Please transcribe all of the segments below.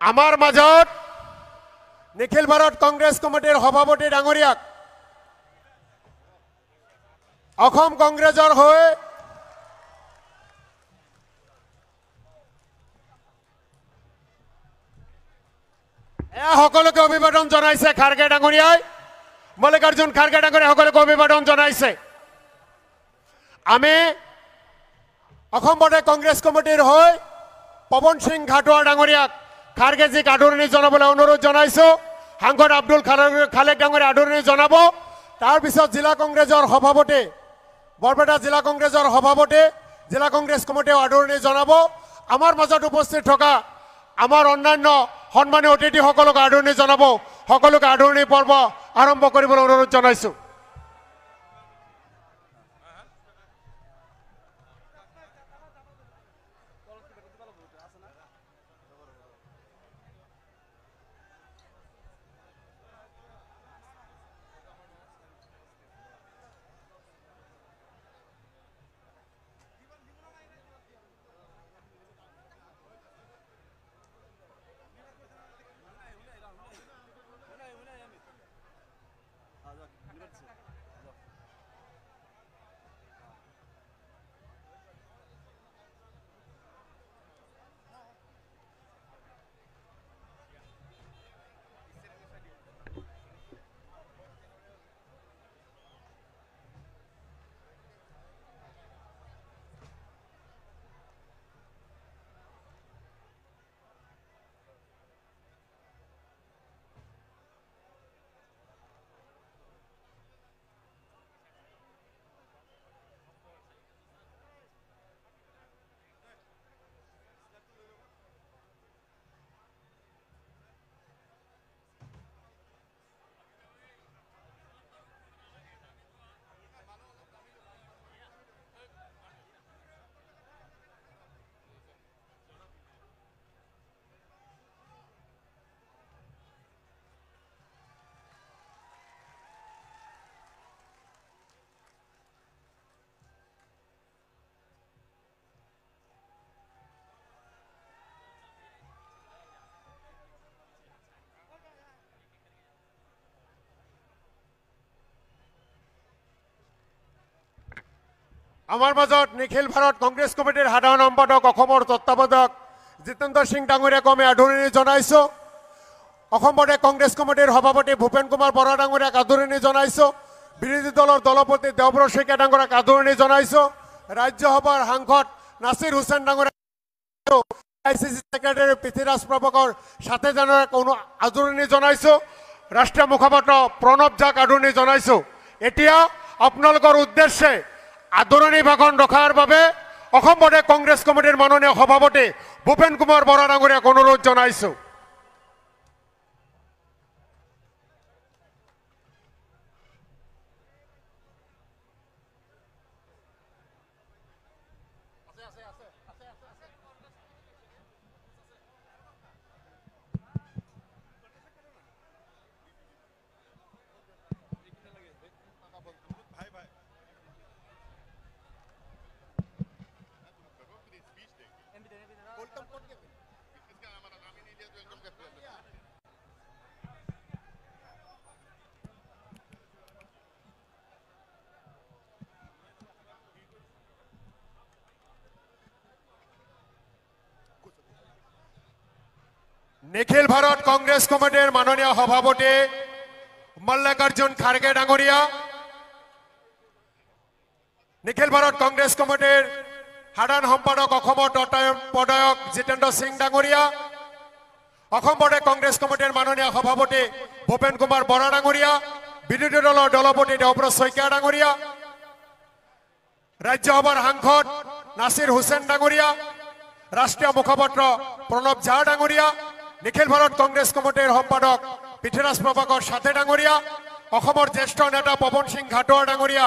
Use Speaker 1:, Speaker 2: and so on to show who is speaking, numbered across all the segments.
Speaker 1: আমাৰ মাজত নিখিল ভাৰত কংগ্ৰেছ কমিটিৰ সভাপতি ডাঙৰীয়াক অসম কংগ্ৰেছৰ হৈ সকলোকে অভিবাদন জনাইছে খাৰগে ডাঙৰীয়াই মল্লিকাৰ্জুন খাৰগে ডাঙৰীয়াই সকলোকে অভিবাদন জনাইছে আমি অসম প্ৰদেশ কংগ্ৰেছ কমিটিৰ হৈ পৱন সিং ঘাটোৱাৰ ডাঙৰীয়াক খাৰগেজীক আদৰণি জনাবলৈ অনুৰোধ জনাইছো সাংসদ আব্দুল খালেক ডাঙৰীয়া আদৰণি জনাব তাৰপিছত জিলা কংগ্ৰেছৰ সভাপতি বৰপেটা জিলা কংগ্ৰেছৰ সভাপতি জিলা কংগ্ৰেছ কমিটিও আদৰণি জনাব আমাৰ মাজত উপস্থিত থকা আমাৰ অন্যান্য সন্মানীয় অতিথিসকলক আদৰণি জনাব সকলোকে আদৰণি পৰ্ব আৰম্ভ কৰিবলৈ অনুৰোধ জনাইছো আমাৰ মাজত নিখিল ভাৰত কংগ্ৰেছ কমিটিৰ সাধাৰণ সম্পাদক অসমৰ তত্ত্বাৱধায়ক জিতেন্দ্ৰ সিং ডাঙৰীয়াক আমি আদৰণি জনাইছো অসম প্ৰদেশ কংগ্ৰেছ কমিটিৰ সভাপতি ভূপেন কুমাৰ বৰা ডাঙৰীয়াক আদৰণি জনাইছো বিৰোধী দলৰ দলপতি দেৱব্ৰত শইকীয়া ডাঙৰীয়াক আদৰণি জনাইছো ৰাজ্যসভাৰ সাংসদ নাছিৰ হুছেইন ডাঙৰীয়াক আইচিচি সেক্ৰেটাৰী পৃথ্বীৰাজ প্ৰভাকৰ সাথে ডাঙৰীয়াক আদৰণি জনাইছো ৰাষ্ট্ৰীয় মুখপাত্ৰ প্ৰণৱ ঝাক আদৰণি জনাইছো এতিয়া আপোনালোকৰ উদ্দেশ্যে আদৰণি ভাষণ ৰখাৰ বাবে অসম প্ৰদেশ কংগ্ৰেছ কমিটিৰ মাননীয় সভাপতি ভূপেন কুমাৰ বৰা ডাঙৰীয়াক অনুৰোধ জনাইছো নিখিল ভাৰত কংগ্ৰেছ কমিটিৰ মাননীয় সভাপতি মল্লিকাৰ্জুন খাৰগে ডাঙৰীয়া নিখিল ভাৰত কংগ্ৰেছ কমিটিৰ সাধাৰণ সম্পাদক অসমৰ তত্ত্বাৱধায়ক জিতেন্দ্ৰ সিং ডাঙৰীয়া অসম প্ৰদেশ কংগ্ৰেছ কমিটিৰ মাননীয় সভাপতি ভূপেন কুমাৰ বৰা ডাঙৰীয়া বিৰোধী দলৰ দলপতি দেৱব্ৰত শইকীয়া ডাঙৰীয়া ৰাজ্যসভাৰ সাংসদ নাছিৰ হুছেইন ডাঙৰীয়া ৰাষ্ট্ৰীয় মুখপাত্ৰ প্ৰণৱ ঝা ডাঙৰীয়া নিখিল ভাৰত কংগ্ৰেছ কমিটিৰ সম্পাদক পৃথ্বীৰাজ প্ৰভাকৰ সাথে ডাঙৰীয়া অসমৰ জ্যেষ্ঠ নেতা পৱন সিং ঘাটোৱাৰ ডাঙৰীয়া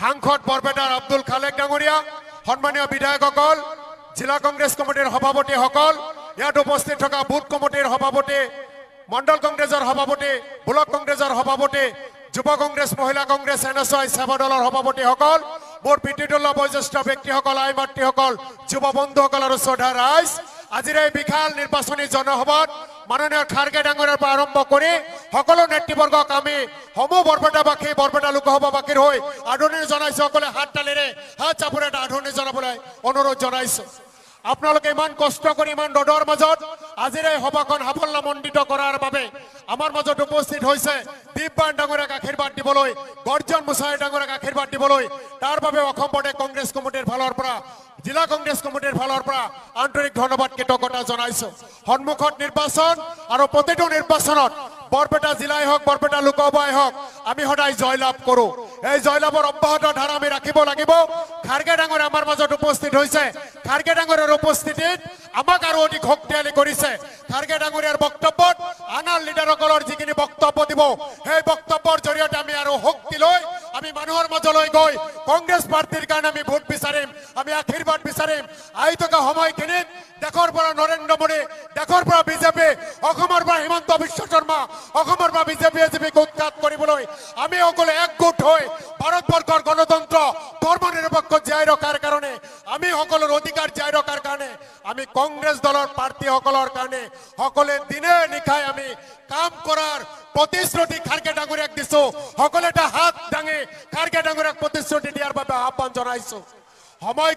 Speaker 1: সাংসদ বৰপেটাৰ আব্দুল খালেক ডাঙৰীয়া সন্মানীয় বিধায়কসকল জিলা কংগ্ৰেছ কমিটিৰ সভাপতিসকল ইয়াত উপস্থিত থকা বুথ কমিটিৰ সভাপতি মণ্ডল কংগ্ৰেছৰ সভাপতি ব্লক কংগ্ৰেছৰ সভাপতি যুৱ কংগ্ৰেছ মহিলা কংগ্ৰেছ NSY সেৱা দলৰ সভাপতিসকল মোৰ পিতৃতুল্য বয়োজ্যেষ্ঠ ব্যক্তিসকল আই মাতৃসকল যুৱ বন্ধুসকল আৰু শ্ৰদ্ধা ৰাইজ আজিৰ এই বিশাল নিৰ্বাচনী জনসভাত মাননীয় খাৰ্গে ডাঙৰীয়াৰ পৰা আৰম্ভ কৰি সকলো নেতৃবৰ্গক আমি সমূহ বৰপেটাবাসী বৰপেটা লোকসভাবাসীৰ হৈ আদৰণি জনাইছো। সকলে হাত তালিৰে হাত চাপৰে আদৰণি জনাবলৈ অনুৰোধ জনাইছো। আপোনালোকে ইমান কষ্ট কৰি ইমান ৰ'দৰ মাজত আজিৰ এই সভাখন সাফল্যমণ্ডিত কৰাৰ বাবে আমাৰ মাজত উপস্থিত হৈছে দীপবান ডাঙৰীয়াক আশীৰ্বাদ দিবলৈ, গৰ্জন মুছাই ডাঙৰীয়াক আশীৰ্বাদ দিবলৈ। তাৰ বাবে অসম প্ৰদেশ কংগ্ৰেছ কমিটিৰ ফালৰ পৰা জিলা কংগ্ৰেছ কমিটিৰ ফালৰ পৰা আন্তৰিক ধন্যবাদ কৃতজ্ঞতা জনাইছো। সন্মুখত নিৰ্বাচন আৰু প্ৰতিটো নিৰ্বাচনত বৰপেটা জিলাই হওক বৰপেটা লোকসভাই হওক আমি সদায় জয়লাভ কৰোঁ। এই জয়লাভৰ অব্যাহত ধাৰা আমি ৰাখিব লাগিব। খাৰ্গে ডাঙৰীয়া আমাৰ মাজত উপস্থিত হৈছে। খাৰ্গে ডাঙৰীয়াৰ উপস্থিতিত আমাক আৰু অধিক শক্তিশালী কৰিছে। খাৰ্গে ডাঙৰীয়াৰ বক্তব্যত আনৰ লিডাৰসকলৰ যিখিনি বক্তব্য দিব সেই বক্তব্যৰ জৰিয়তে আমি আৰু শক্তি লৈ আমি মানুহৰ মাজলৈ গৈ কংগ্ৰেছ পাৰ্টিৰ কাৰণে আমি ভোট বিচাৰিম, আমি আশীৰ্বাদ বিচাৰিম। আহি থকা সময়খিনিত দেশৰ পৰা নৰেন্দ্ৰ মোদী, দেশৰ পৰা বিজেপি, অসমৰ পৰা হিমন্ত বিশ্ব শৰ্মা, অসমৰ পৰা বিজেপি এজেপিক উৎখাত কৰিবলৈ আমি সকলো একগোট হৈ ভাৰতবৰ্ষৰ গণতন্ত্ৰ ধৰ্ম নিৰপেক্ষ জীয়াই ৰখাৰ কাৰণে আমি সকলোৰ অধিকাৰ জীয়াই ৰখাৰ কাৰণে আমি কংগ্ৰেছ দলৰ প্ৰাৰ্থীসকলৰ কাৰণে সকলোৱে দিনে নিশাই আমি কাম কৰাৰ প্ৰতিশ্ৰুতি খাৰ্গে ডাঙৰীয়াক দিছো। সকলোৱে এটা হাত দাঙি খাৰ্গে ডাঙৰীয়াক প্ৰতিশ্ৰুতি দিয়াৰ বাবে আহ্বান জনাইছো। সময়